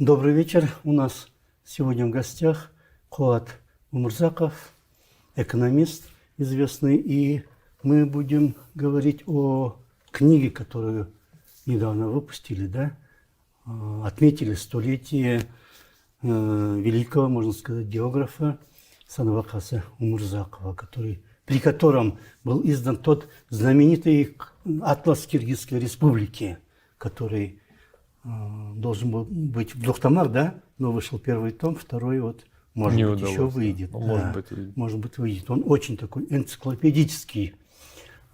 Добрый вечер. У нас сегодня в гостях Куат Умурзаков, экономист известный, и мы будем говорить о книге, которую недавно выпустили, да? Отметили столетие великого, можно сказать, географа Садвакаса Умурзакова, при котором был издан тот знаменитый атлас Киргизской республики, который должен был быть в 2 томах, да? Но вышел первый том, второй вот, может Не быть, удалось, еще выйдет. да. Да, Может быть, выйдет. Он очень такой энциклопедический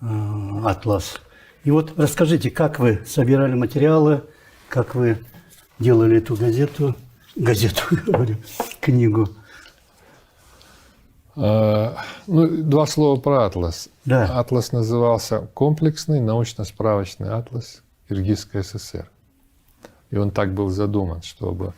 атлас. И вот расскажите, как вы собирали материалы, как вы делали эту говорю, книгу. Ну, 2 слова про атлас. Да. Атлас назывался «Комплексный научно-справочный атлас Киргизской ССР». И он так был задуман, чтобы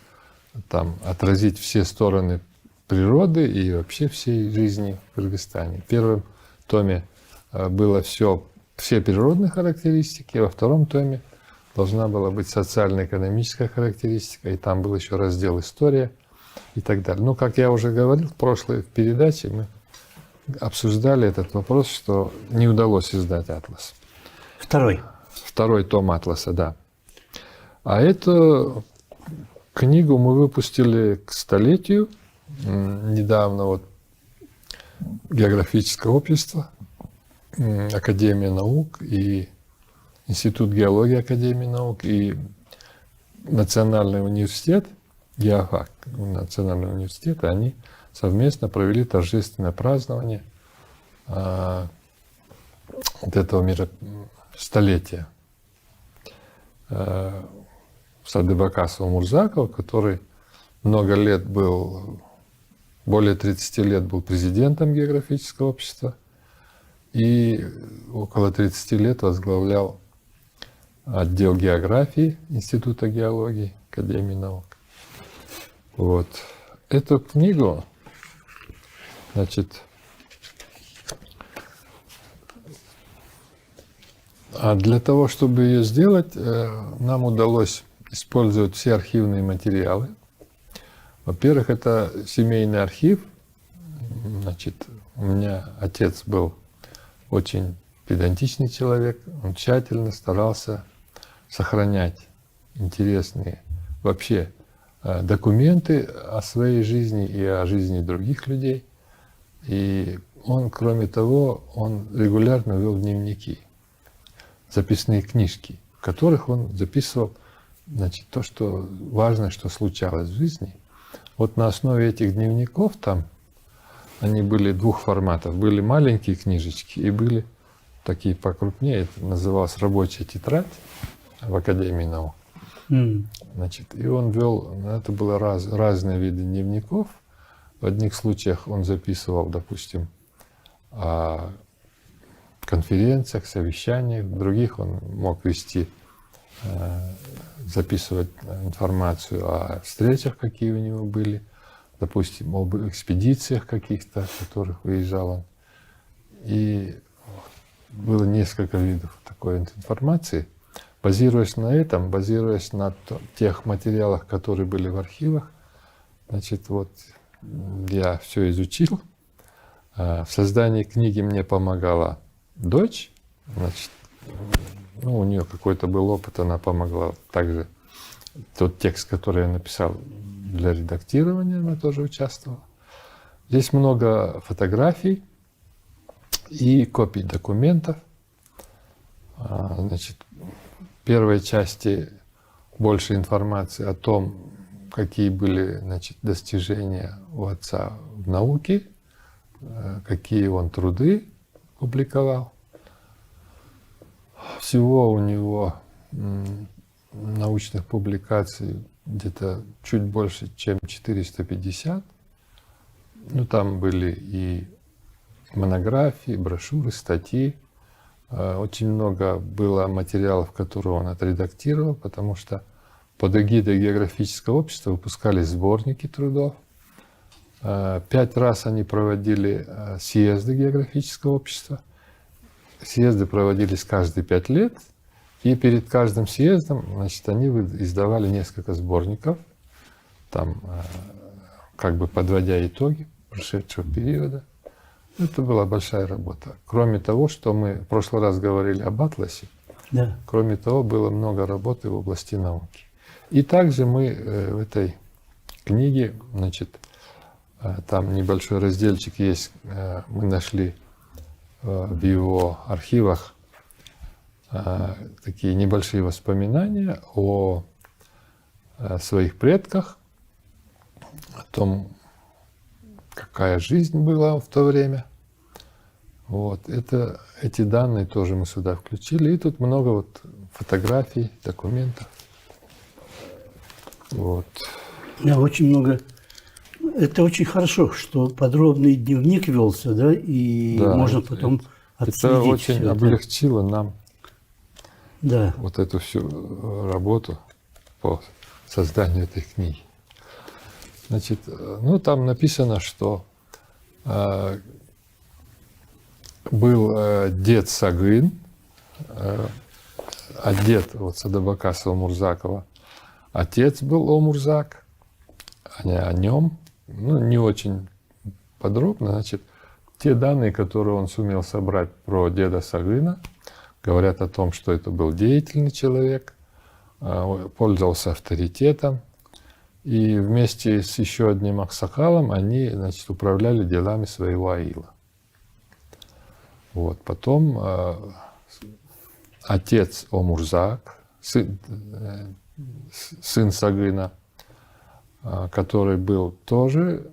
там отразить все стороны природы и вообще всей жизни в Кыргызстане. В первом томе было все природные характеристики, во втором томе должна была быть социально-экономическая характеристика, и там был еще раздел «История» и так далее. Ну, как я уже говорил в прошлой передаче, мы обсуждали этот вопрос, что не удалось издать атлас. Второй том атласа, да. А эту книгу мы выпустили к столетию. Недавно вот Географическое общество, Академия наук и Институт геологии Академии наук и Национальный университет, геофак Национального университета, они совместно провели торжественное празднование вот этого столетия Садыбакаса Умурзакова, который много лет был, более 30 лет был президентом Географического общества и около 30 лет возглавлял отдел географии Института геологии Академии наук. Вот. Эту книгу, значит, для того, чтобы ее сделать, нам удалось использовать все архивные материалы. Во-первых, это семейный архив. Значит, у меня отец был очень педантичный человек. Он тщательно старался сохранять интересные вообще документы о своей жизни и о жизни других людей. И он, кроме того, он регулярно вел дневники, записные книжки, в которых он записывал, значит, то, что важно, что случалось в жизни. Вот на основе этих дневников там, они были 2 форматов. Были маленькие книжечки и были такие покрупнее. Это называлось «Рабочая тетрадь» в Академии наук. Значит, и он вел, это было разные виды дневников. В одних случаях он записывал, допустим, о конференциях, совещаниях, в других он мог записывать информацию о встречах, какие у него были, допустим, об экспедициях каких-то, в которых выезжал он. И было несколько видов такой информации. Базируясь на этом, базируясь на тех материалах, которые были в архивах, значит, вот я все изучил. В создании книги мне помогала дочь, значит, ну, у нее какой-то был опыт, она помогла также. Тот текст, который я написал для редактирования, она тоже участвовала. Здесь много фотографий и копий документов. Значит, в первой части больше информации о том, какие были, значит, достижения у отца в науке, какие он труды публиковал. Всего у него научных публикаций где-то чуть больше, чем 450. Ну, там были и монографии, брошюры, статьи. Очень много было материалов, которые он отредактировал, потому что под эгидой Географического общества выпускались сборники трудов. 5 раз они проводили съезды Географического общества. Съезды проводились каждые 5 лет, и перед каждым съездом, значит, они издавали несколько сборников там как бы подводя итоги прошедшего периода. Это была большая работа. Кроме того, что мы в прошлый раз говорили об атласе, Да. кроме того, было много работы в области науки. И также мы в этой книге, значит, там небольшой разделчик есть, мы нашли в его архивах такие небольшие воспоминания о своих предках, о том, какая жизнь была в то время. Вот. Эти данные тоже мы сюда включили. И тут много вот фотографий, документов. Вот. Да, очень много. Это очень хорошо, что подробный дневник велся, да, и Да, можно это- потом Это отследить очень всё это. облегчило нам Да. вот эту всю работу по созданию этой книги. Значит, ну там написано, что был дед Сагын, а дед вот Садабакаса Омурзакова, отец был Омурзак, о нем, ну, не очень подробно, значит, те данные, которые он сумел собрать про деда Сагына, говорят о том, что это был деятельный человек, пользовался авторитетом, и вместе с еще одним аксакалом они, значит, управляли делами своего аила. Вот. Потом отец Омурзак, сын Сагына, который был тоже,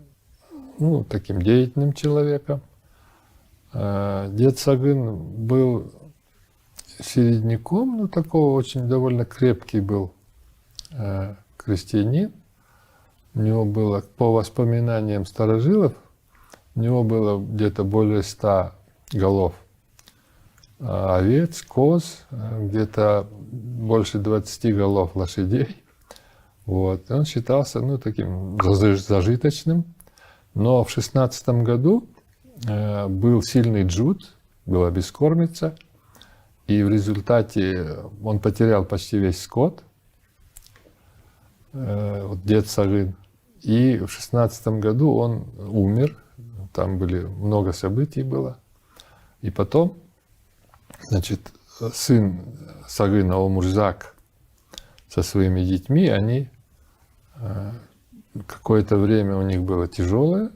ну, таким деятельным человеком. Дед Сагын был середняком, ну, такого очень довольно крепкий был крестьянин. У него было, по воспоминаниям старожилов, у него было где-то более 100 голов овец, коз, где-то больше 20 голов лошадей. Вот. Он считался, ну, таким зажиточным. Но в 16 году был сильный джут, была бескормица, и в результате он потерял почти весь скот, вот дед Сагын. И в 16 году он умер, там были много событий было. И потом, значит, сын Сагына Омурзак со своими детьми, они какое-то время у них было тяжелое,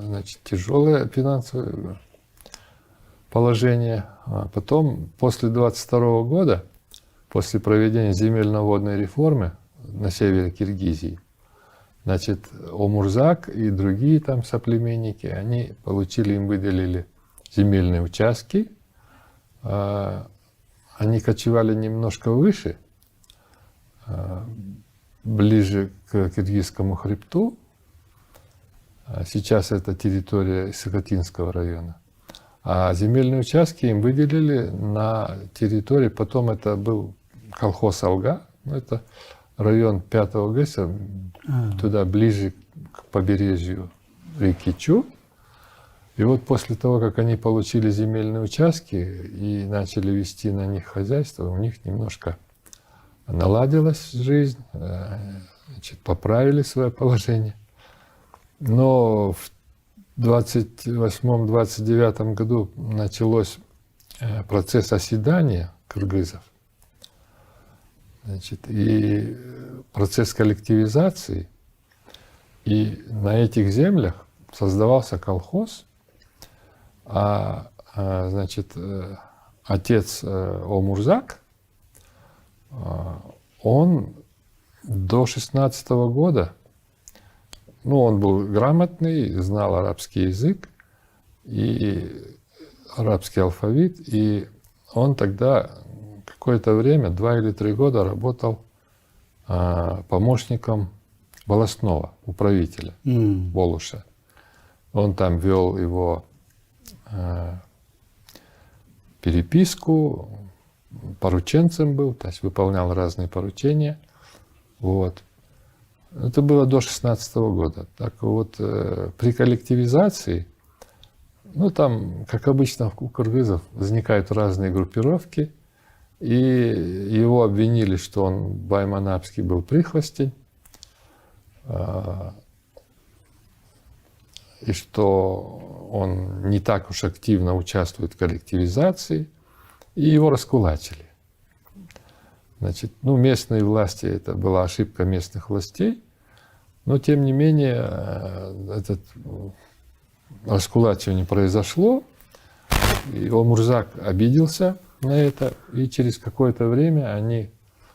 значит, тяжелое финансовое положение. А потом, после 22 года, после проведения земельно-водной реформы на севере Киргизии, значит, Омурзак и другие там соплеменники, они получили, им выделили земельные участки. Они кочевали немножко выше, ближе к Киргизскому хребту. Сейчас это территория Сахатинского района. А земельные участки им выделили на территории, потом это был колхоз Алга, это район 5-го ГЭСа, туда ближе к побережью реки Чу. И вот после того, как они получили земельные участки и начали вести на них хозяйство, у них немножко наладилась жизнь, значит, поправили свое положение. Но в 28-29 году началось процесс оседания кыргызов, значит, и процесс коллективизации. И на этих землях создавался колхоз, значит, отец Омурзак, он до 16 года, ну, он был грамотный, знал арабский язык и арабский алфавит, и он тогда какое-то время, 2 или 3 года работал помощником волостного управителя Болуша. Он там вел его переписку, порученцем был, то есть выполнял разные поручения. Вот. Это было до 16 года. Так вот, при коллективизации, ну там, как обычно у кыргызов, возникают разные группировки, и его обвинили, что он байманапский был прихвостень. и что он не так уж активно участвует в коллективизации, и его раскулачили. Значит, ну, местные власти, это была ошибка местных властей, но тем не менее это раскулачивание произошло, и Омурзак обиделся на это, и через какое-то время они,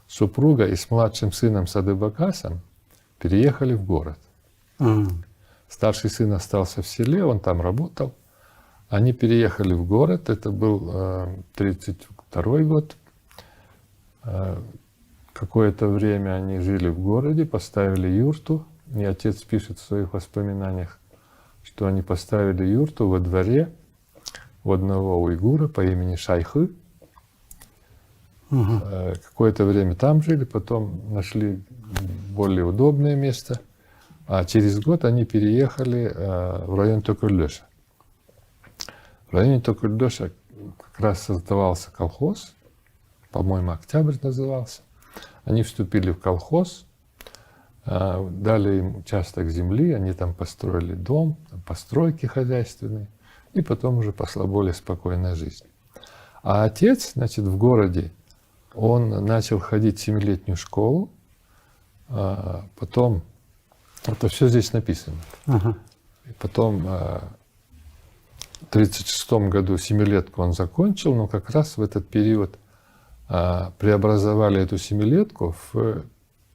супруга и с младшим сыном Садыбакасом, переехали в город. Старший сын остался в селе, он там работал. Они переехали в город, это был 1932 год. Какое-то время они жили в городе, поставили юрту. И отец пишет в своих воспоминаниях, что они поставили юрту во дворе у одного уйгура по имени Шайхы. Какое-то время там жили, потом нашли более удобное место. А через год они переехали в район Токульдоша. В районе Токульдоша как раз создавался колхоз, по-моему, Октябрь назывался. Они вступили в колхоз, дали им участок земли, они там построили дом, постройки хозяйственные, и потом уже пошла более спокойная жизнь. А отец, значит, в городе, он начал ходить в 7-летнюю школу, потом, это все здесь написано, и потом в 1936 году 7-летку он закончил, но как раз в этот период преобразовали эту 7-летку в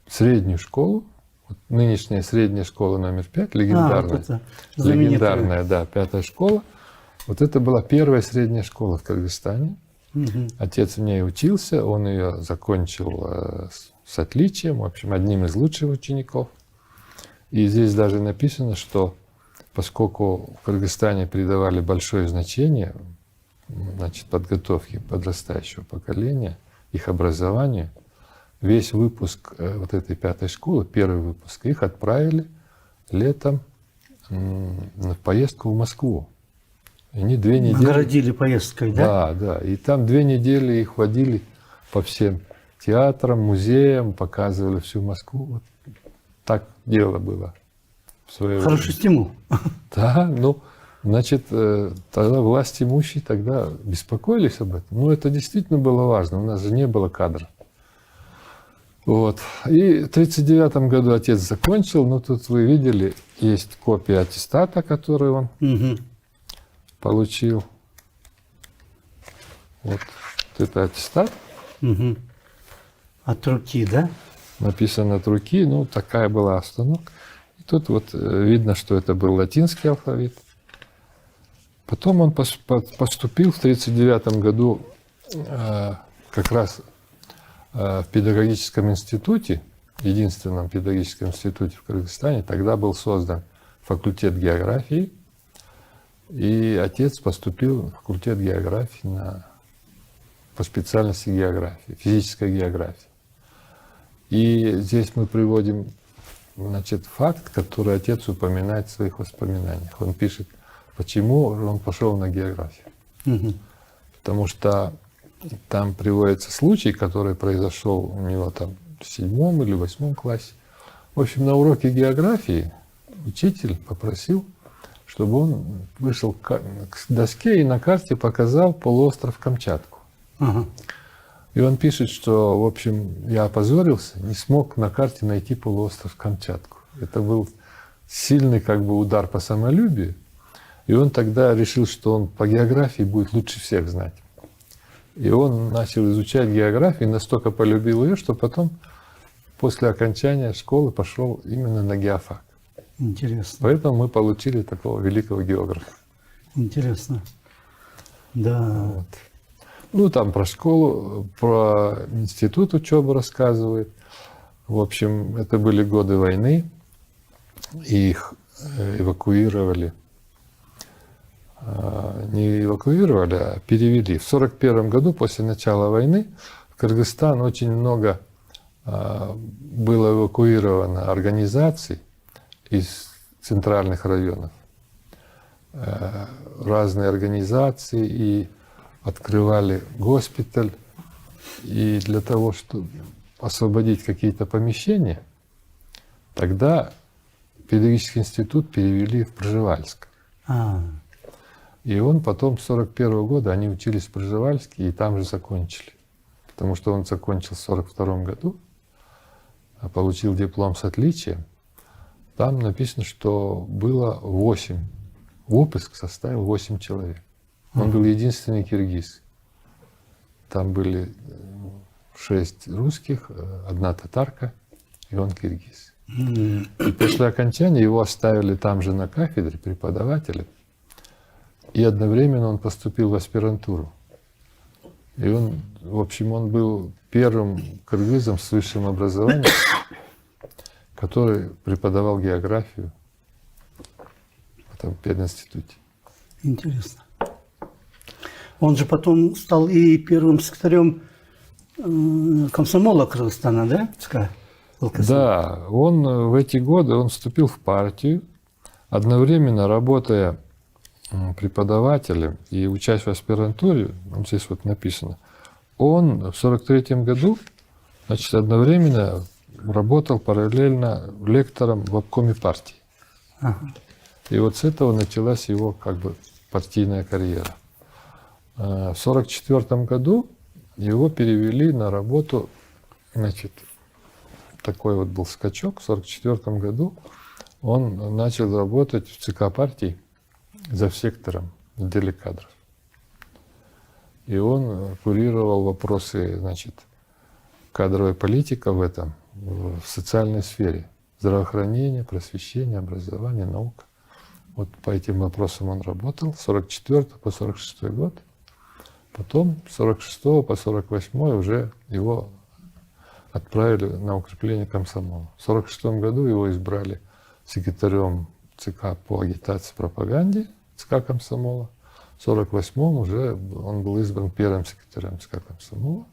среднюю школу. Вот нынешняя средняя школа номер 5, легендарная, вот легендарная, да, 5-я школа. Вот это была первая средняя школа в Кыргызстане. Отец в ней учился, он ее закончил с отличием, в общем, одним из лучших учеников. И здесь даже написано, что поскольку в Кыргызстане придавали большое значение, значит, подготовке подрастающего поколения, их образованию, весь выпуск вот этой 5-й школы, первый выпуск, их отправили летом в поездку в Москву. И они 2 недели... Наградили поездкой, да? Да, да. И там 2 недели их водили по всем театрам, музеям, показывали всю Москву. Вот так дело было в свое время. Хороший стимул. Да, ну, значит, тогда власть имущие тогда беспокоились об этом. Ну, это действительно было важно. У нас же не было кадров. Вот. И в 1939 году отец закончил. Ну, тут вы видели, есть копия аттестата, который он получил. Вот это аттестат. От руки, да? Написано от руки. Ну, такая была остановка. И тут вот видно, что это был латинский алфавит. Потом он поступил в 1939 году как раз в педагогическом институте, единственном педагогическом институте в Кыргызстане. Тогда был создан факультет географии, и отец поступил в факультет географии по специальности географии, физическая география. И здесь мы приводим, значит, факт, который отец упоминает в своих воспоминаниях. Он пишет, почему он пошел на географию. Потому что там приводится случай, который произошел у него там в 7 или 8 классе. В общем, на уроке географии учитель попросил, чтобы он вышел к доске и на карте показал полуостров Камчатку. И он пишет, что, в общем, я опозорился, не смог на карте найти полуостров Камчатку. Это был сильный как бы удар по самолюбию. И он тогда решил, что он по географии будет лучше всех знать. И он начал изучать географию, настолько полюбил ее, что потом, после окончания школы, пошел именно на геофак. Интересно. Поэтому мы получили такого великого географа. Интересно. Да. Вот. Ну, там про школу, про институт учебы рассказывает. В общем, это были годы войны, и их эвакуировали. Не эвакуировали, а перевели. В 1941 году, после начала войны, в Кыргызстан очень много было эвакуировано организаций из центральных районов. Разные организации и открывали госпиталь. И для того, чтобы освободить какие-то помещения, тогда педагогический институт перевели в Пржевальск. А, И он потом, с 1941 года, они учились в Пржевальске и там же закончили. Потому что он закончил в 1942 году, а получил диплом с отличием. Там написано, что было 8. Выпуск составил 8 человек. Он был единственный киргиз. Там были 6 русских, 1 татарка, и он киргиз. И после окончания его оставили там же на кафедре преподавателем. И одновременно он поступил в аспирантуру. И он, в общем, он был первым кыргызом с высшим образованием, который преподавал географию в этом пединституте. интересно. Он же потом стал и первым секретарем комсомола Кыргызстана, да? ЦК ЛКСМ? Да, он в эти годы он вступил в партию, одновременно работая преподавателем и учась в аспирантуре, вот здесь вот написано, он в 1943 году, значит, одновременно работал параллельно лектором в обкоме партии. Ага. И вот с этого началась его как бы партийная карьера. В 1944 году его перевели на работу, значит, такой вот был скачок. В 1944 году он начал работать в ЦК партии завсектором в отделе кадров. И он курировал вопросы, значит, кадровой политики в этом, в социальной сфере. Здравоохранение, просвещение, образование, наука. Вот по этим вопросам он работал с 1944 по 1946 год. Потом с 1946 по 1948 уже его отправили на укрепление комсомола. В 1946 году его избрали секретарем ЦК по агитации и пропаганде ЦК комсомола. В 1948 уже он был избран первым секретарем ЦК комсомола.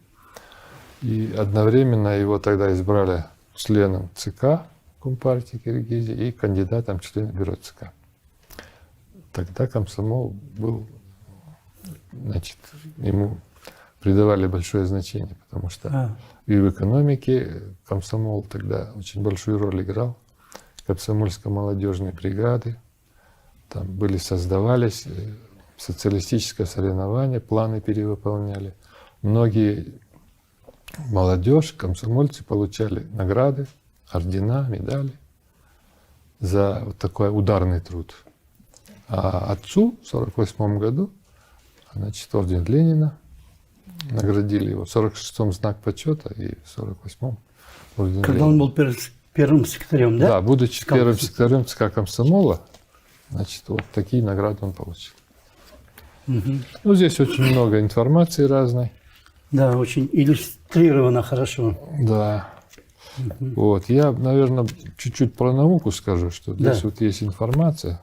И одновременно его тогда избрали членом ЦК Компартии Киргизии и кандидатом в члены бюро ЦК. Тогда комсомол был, значит, ему придавали большое значение, потому что и в экономике комсомол тогда очень большую роль играл. Комсомольско-молодежные бригады, там создавались социалистическое соревнование, планы перевыполняли. Многие молодежь, комсомольцы получали награды, ордена, медали за вот такой ударный труд. А отцу в 1948 году, значит, орден Ленина, наградили его. В 1946-м знак почета и в 1948-м орден Когда Ленина. он был первым секретарем, да? Да, будучи ЦК первым секретарем ЦК комсомола, значит, вот такие награды он получил. Ну, здесь очень много информации разной. Да, очень иллюстрировано хорошо. Да. Вот. Я, наверное, чуть-чуть про науку скажу, что здесь Да. вот есть информация.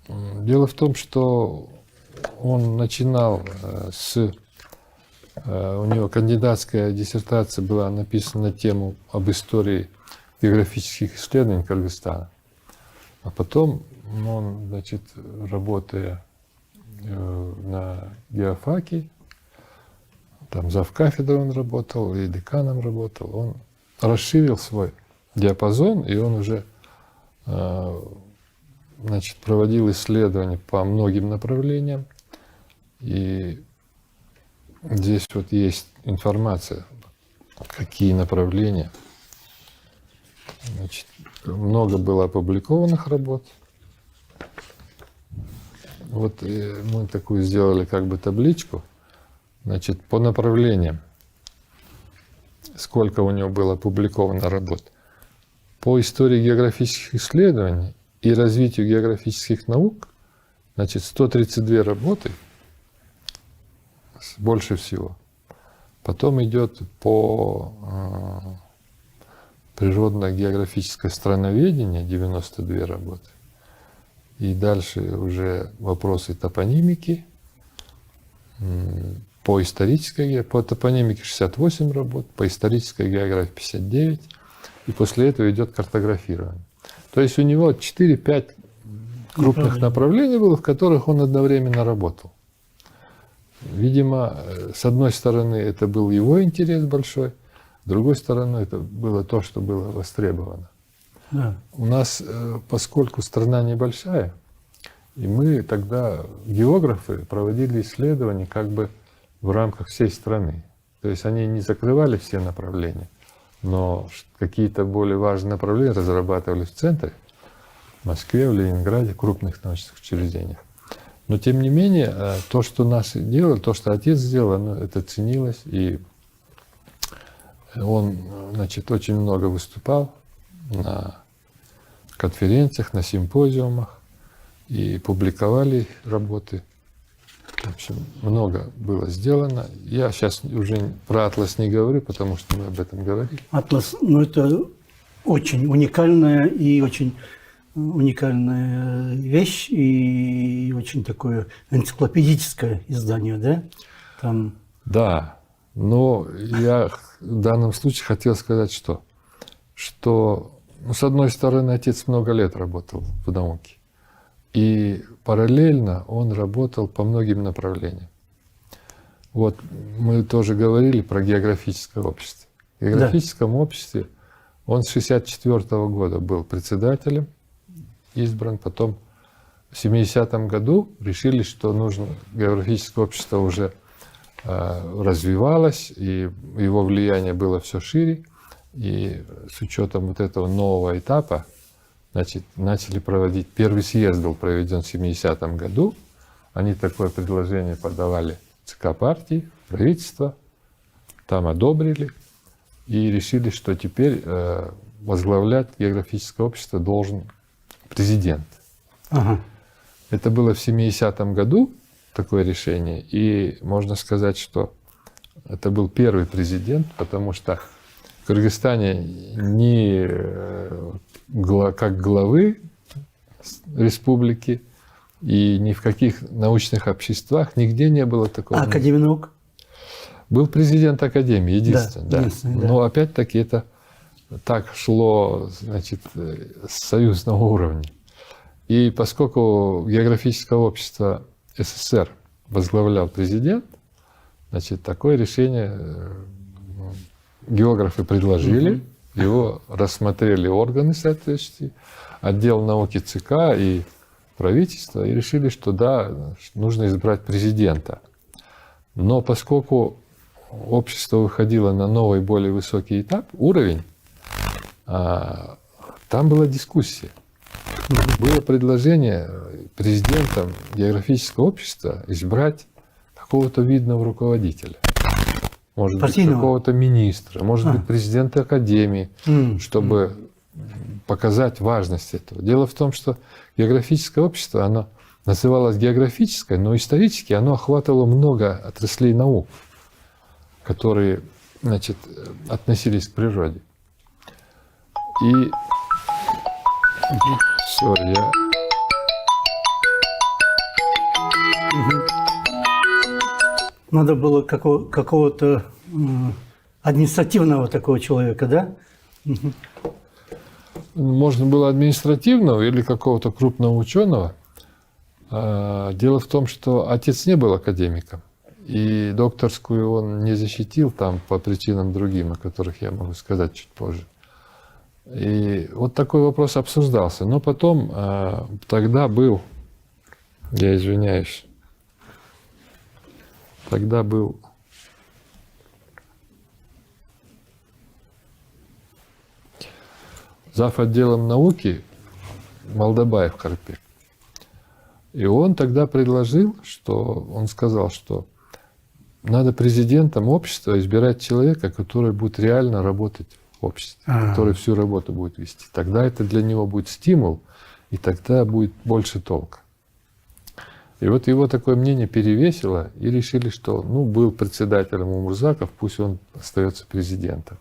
Дело в том, что он начинал у него кандидатская диссертация была написана на тему об истории географических исследований Кыргызстана. А потом он, значит, работая на геофаке, там завкафедрой он работал и деканом работал, он расширил свой диапазон, и он уже, значит, проводил исследования по многим направлениям. И здесь вот есть информация, какие направления. Значит, много было опубликованных работ. Вот мы такую сделали как бы табличку. Значит, по направлениям, сколько у него было опубликовано работ. По истории географических исследований и развитию географических наук, значит, 132 работы, больше всего. Потом идет по природно-географическое страноведение, 92 работы. И дальше уже вопросы топонимики, по топонимике 68 работ, по исторической географии 59, и после этого идет картографирование. То есть у него 4-5 крупных направлений было, в которых он одновременно работал. Видимо, с одной стороны, это был его интерес большой, с другой стороны, это было то, что было востребовано. Да. У нас, поскольку страна небольшая, и мы тогда, географы, проводили исследования как бы в рамках всей страны. То есть они не закрывали все направления, но какие-то более важные направления разрабатывали в центре, в Москве, в Ленинграде, в крупных научных учреждениях. Но тем не менее, то, что наши делали, то, что отец сделал, это ценилось, и он, значит, очень много выступал на конференциях, на симпозиумах, и публиковали работы. В общем, много было сделано. Я сейчас уже про «Атлас» не говорю, потому что мы об этом говорили. «Атлас», ну это очень уникальная и очень уникальная вещь, и очень такое энциклопедическое издание, да? Там... Да, но я в данном случае хотел сказать, что ну, с одной стороны, отец много лет работал в науке, и параллельно он работал по многим направлениям. Вот мы тоже говорили про географическое общество. В географическом обществе он с 1964 года был председателем, избран, потом в 70-м году решили, что нужно, географическое общество уже развивалось, и его влияние было все шире, и с учетом вот этого нового этапа, значит, начали проводить, первый съезд был проведен в 70-м году, они такое предложение подавали ЦК партии, правительство, там одобрили, и решили, что теперь возглавлять географическое общество должен президент. Ага. Это было в 70-м году, такое решение, и можно сказать, что это был первый президент, потому что в Кыргызстане ни как главы республики и ни в каких научных обществах нигде не было такого. А Академия наук? Был президент Академии, единственный. Да, единственный, да. Но опять-таки это так шло, значит, с союзного уровня. И поскольку географическое общество СССР возглавлял президент, значит, такое решение географы предложили, его рассмотрели органы соответствующие, отдел науки ЦК и правительство, и решили, что да, нужно избрать президента. Но поскольку общество выходило на новый, более высокий этап, уровень, там была дискуссия. Было предложение президентом географического общества избрать какого-то видного руководителя. Может быть, какого-то министра, может быть, президента академии, чтобы показать важность этого. Дело в том, что географическое общество, оно называлось географическое, но исторически оно охватывало много отраслей наук, которые, значит, относились к природе. И Надо было какого-то административного такого человека, да? Можно было административного или какого-то крупного ученого. Дело в том, что отец не был академиком, и докторскую он не защитил там по причинам другим, о которых я могу сказать чуть позже. И вот такой вопрос обсуждался. Но потом тогда был, я извиняюсь, тогда был зав. Отделом науки Молдобаев Карпек. И он тогда предложил, что он сказал, что надо президентом общества избирать человека, который будет реально работать в обществе, который всю работу будет вести. Тогда это для него будет стимул, и тогда будет больше толка. И вот его такое мнение перевесило, и решили, что ну, был председателем Умурзаков, пусть он остается президентом.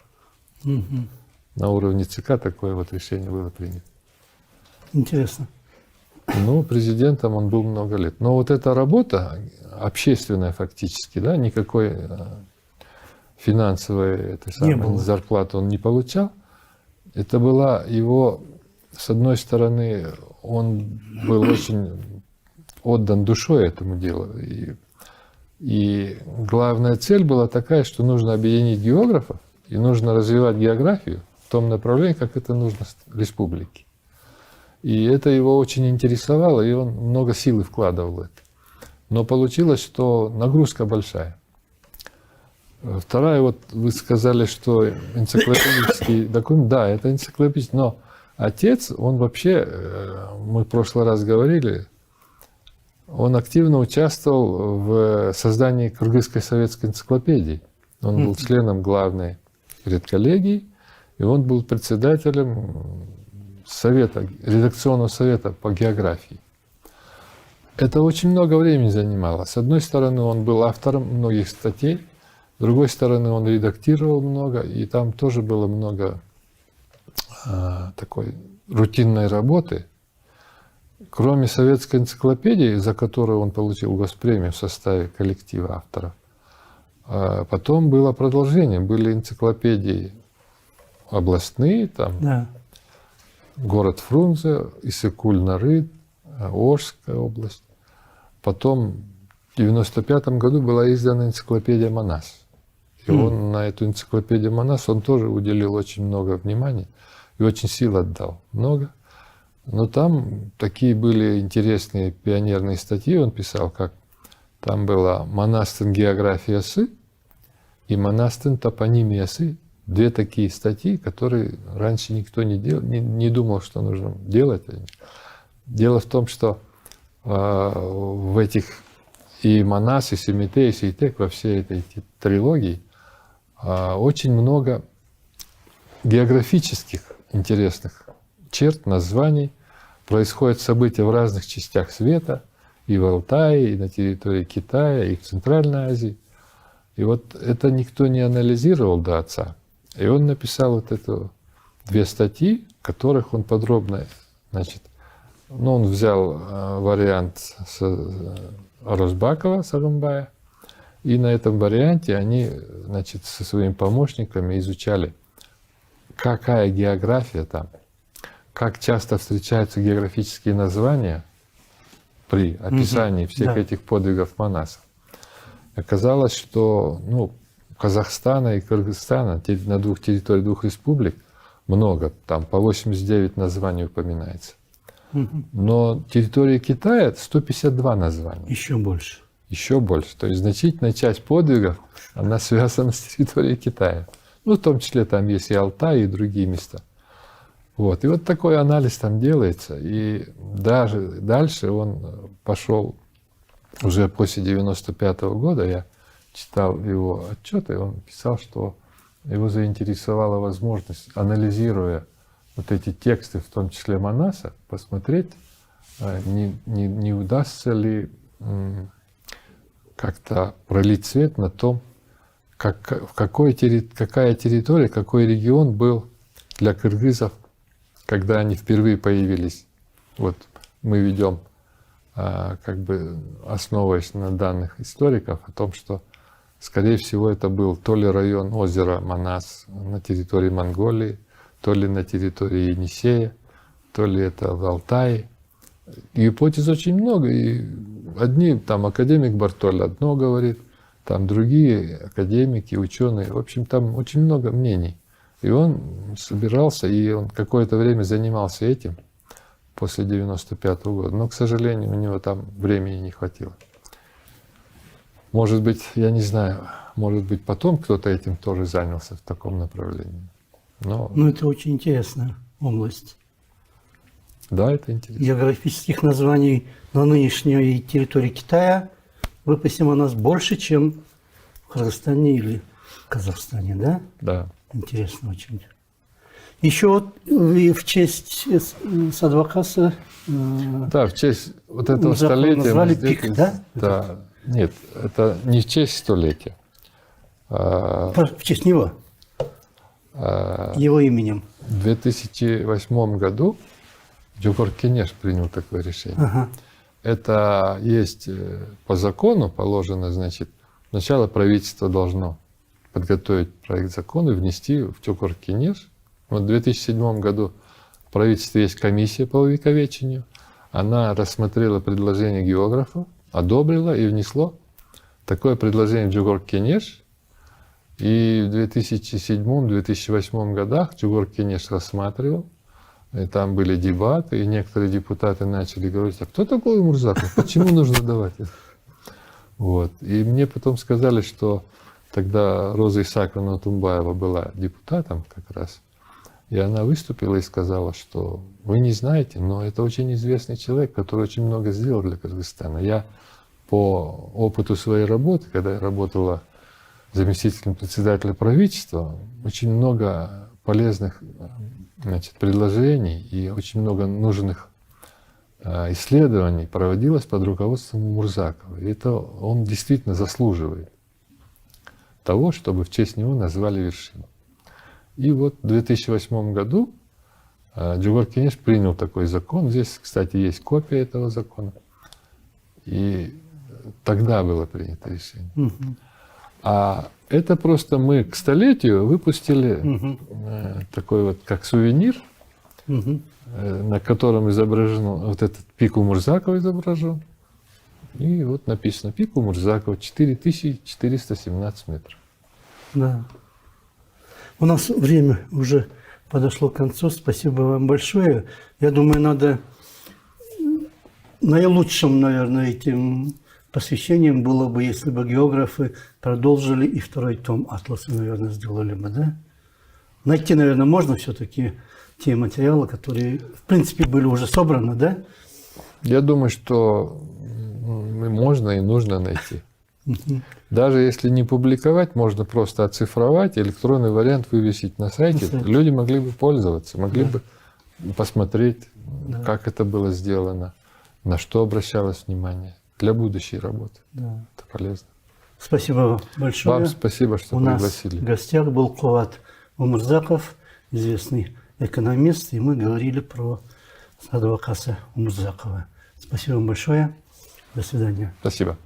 На уровне ЦК такое вот решение было принято. Интересно. Ну, президентом он был много лет. Но вот эта работа, общественная фактически, да, никакой финансовой зарплаты он не получал. Это была его, с одной стороны, он был очень отдан душой этому делу. И главная цель была такая, что нужно объединить географов, и нужно развивать географию, в том направлении, как это нужно республике. И это его очень интересовало, и он много силы вкладывал в это. Но получилось, что нагрузка большая. Вторая, вот вы сказали, что энциклопедический документ, да, это энциклопедический, но отец, он вообще, мы в прошлый раз говорили, он активно участвовал в создании Кыргызской советской энциклопедии. Он был членом главной редколлегии, и он был председателем совета, редакционного совета по географии. Это очень много времени занимало. С одной стороны, он был автором многих статей, с другой стороны, он редактировал много, и там тоже было много такой рутинной работы. Кроме советской энциклопедии, за которую он получил госпремию в составе коллектива авторов, потом было продолжение. Были энциклопедии областные, там Да. город Фрунзе, Иссык-Куль-Нары, Орская область. Потом в 1995 году была издана энциклопедия Манас. И он на эту энциклопедию Манас он тоже уделил очень много внимания и очень сил отдал. Много. Но там такие были интересные пионерные статьи, он писал, как там была «Монастын география сы» и «Монастын топонимия сы». Две такие статьи, которые раньше никто не думал, что нужно делать. Дело в том, что в этих и Манас, и Семитей, и Сейтек, во всей этой трилогии очень много географических интересных черт, названий. Происходят события в разных частях света, и в Алтае, и на территории Китая, и в Центральной Азии. И вот это никто не анализировал до отца. И он написал вот эту две статьи, в которых он подробно, значит, ну, он взял вариант с Розбакова, Сагымбая, и на этом варианте они, значит, со своими помощниками изучали, какая география там, как часто встречаются географические названия при описании всех этих подвигов Манаса. Оказалось, что Казахстана и Кыргызстана на двух территориях двух республик много, там по 89 названий упоминается. Но территория Китая 152 названия. Еще больше. Еще больше. То есть значительная часть подвигов, она связана с территорией Китая. Ну, в том числе там есть и Алтай, и другие места. Вот. И вот такой анализ там делается. И даже дальше он пошел, уже после 1995 года, я читал его отчеты, он писал, что его заинтересовала возможность, анализируя вот эти тексты, в том числе Манаса, посмотреть, не удастся ли как-то пролить свет на том, какая территория, какой регион был для кыргызов, когда они впервые появились. Вот мы ведем, как бы основываясь на данных историков, о том, что, скорее всего, это был то ли район озера Манас на территории Монголии, то ли на территории Енисея, то ли это в Алтае. Гипотез очень много, и одни, там академик Бартоль одно говорит, там другие академики, ученые, в общем, там очень много мнений. И он собирался, и он какое-то время занимался этим после 1995 года, но, к сожалению, у него там времени не хватило. Может быть, я не знаю, может быть, потом кто-то этим тоже занялся в таком направлении. Но Ну, это очень интересная область. да, это интересно. Географических названий на нынешней территории Китая, допустим, у нас больше, чем в Кыргызстане или Казахстане, да? Да. Интересно очень. Еще вот вы в честь Садвакаса Да, в честь вот этого Мурзакова столетия назвали мы пик, здесь- да? Да. Нет, это не в честь столетия. в честь него, его именем. В 2008 году Джокор Кенеш принял такое решение. Ага. Это есть по закону положено, значит, сначала правительство должно подготовить проект закона и внести в Джокор Кенеш. Вот в 2007 году в правительстве есть комиссия по увековечению. Она рассмотрела предложение географов, одобрила и внесло такое предложение в Джокор Кенеш. И в 2007-2008 годах Джугур Кенеш рассматривал, и там были дебаты, и некоторые депутаты начали говорить, а кто такой Умурзаков, почему нужно давать это? Вот. И мне потом сказали, что тогда Роза Исааковна Тумбаева была депутатом как раз, и она выступила и сказала, что вы не знаете, но это очень известный человек, который очень много сделал для Кыргызстана. Я по опыту своей работы, когда я работала заместителем председателя правительства, очень много полезных, значит, предложений и очень много нужных исследований проводилось под руководством Мурзакова. И это он действительно заслуживает того, чтобы в честь него назвали вершину. И вот в 2008 году Джугур Кенеш принял такой закон. Здесь, кстати, есть копия этого закона. И тогда было принято решение. А это просто мы к столетию выпустили такой вот как сувенир, на котором изображен вот этот пик Умурзакова изображен. И вот написано пик Умурзакова 4417 метров. Да. У нас время уже подошло к концу. Спасибо вам большое. Я думаю, надо наилучшим, наверное, этим посвящением было бы, если бы географы продолжили и второй том атласа, наверное, сделали бы, да? Найти, наверное, можно все-таки те материалы, которые, в принципе, были уже собраны, да? Я думаю, что можно и нужно найти. Даже если не публиковать, можно просто оцифровать, электронный вариант вывесить на сайте. Люди могли бы пользоваться, могли бы посмотреть, как это было сделано, на что обращалось внимание для будущей работы. Да. Это полезно. Спасибо большое. Вам спасибо, что У пригласили. нас в гостях был Куат Умурзаков, известный экономист, и мы говорили про Садвакаса Умурзакова. Спасибо вам большое. До свидания. Спасибо.